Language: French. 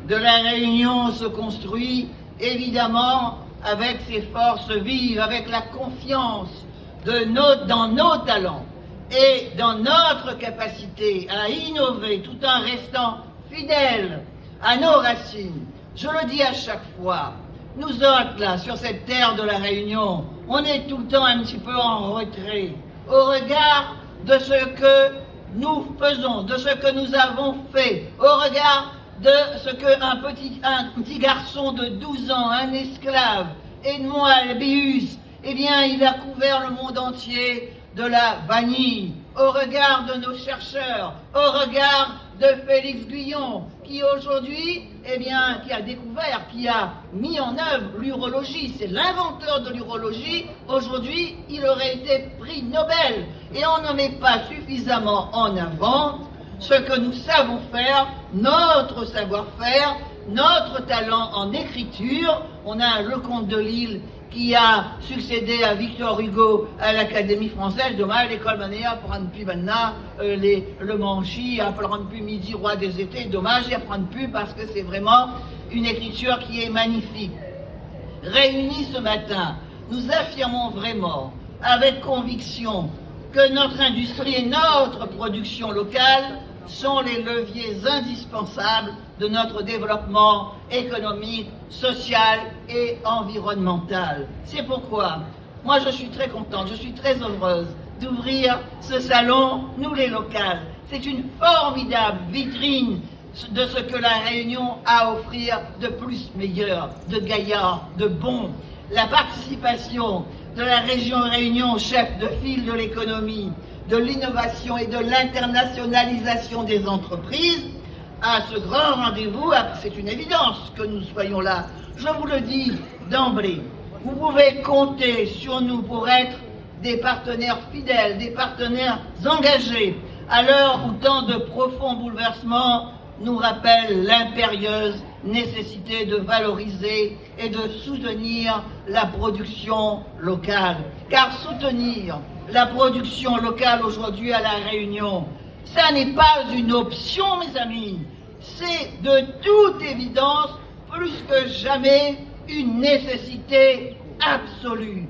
de la Réunion se construit évidemment avec ses forces vives, avec la confiance dans nos talents et dans notre capacité à innover tout en restant fidèles à nos racines. Je le dis à chaque fois, nous autres là, sur cette terre de la Réunion, on est tout le temps un petit peu en retrait au regard de ce que nous faisons, de ce que nous avons fait, au regard de ce qu'un petit garçon de 12 ans, un esclave, Edmond Albius, eh bien, il a couvert le monde entier de la vanille, au regard de nos chercheurs, au regard de Félix Guyon, qui aujourd'hui, eh bien, qui a découvert, qui a mis en œuvre l'urologie, c'est l'inventeur de l'urologie, aujourd'hui, il aurait été prix Nobel, et on ne met pas suffisamment en avant ce que nous savons faire, notre savoir-faire, notre talent en écriture. On a un Lecomte de Lille qui a succédé à Victor Hugo à l'Académie française. Dommage, l'école manéa apprendre plus maintenant, le Manchi apprendre plus Midi, roi des étés. Dommage, il apprendre plus parce que c'est vraiment une écriture qui est magnifique. Réunis ce matin, nous affirmons vraiment, avec conviction, que notre industrie et notre production locale sont les leviers indispensables de notre développement économique, social et environnemental. C'est pourquoi, moi je suis très contente, je suis très heureuse d'ouvrir ce salon, nous les locales. C'est une formidable vitrine de ce que la Réunion a à offrir de plus meilleur, de gaillard, de bon. La participation de la région Réunion, chef de file de l'économie, de l'innovation et de l'internationalisation des entreprises, à ce grand rendez-vous, c'est une évidence que nous soyons là. Je vous le dis d'emblée, vous pouvez compter sur nous pour être des partenaires fidèles, des partenaires engagés, à l'heure où tant de profonds bouleversements nous rappellent l'impérieuse nécessité de valoriser et de soutenir la production locale. Car soutenir la production locale aujourd'hui à La Réunion, ça n'est pas une option, mes amis, c'est de toute évidence, plus que jamais, une nécessité absolue.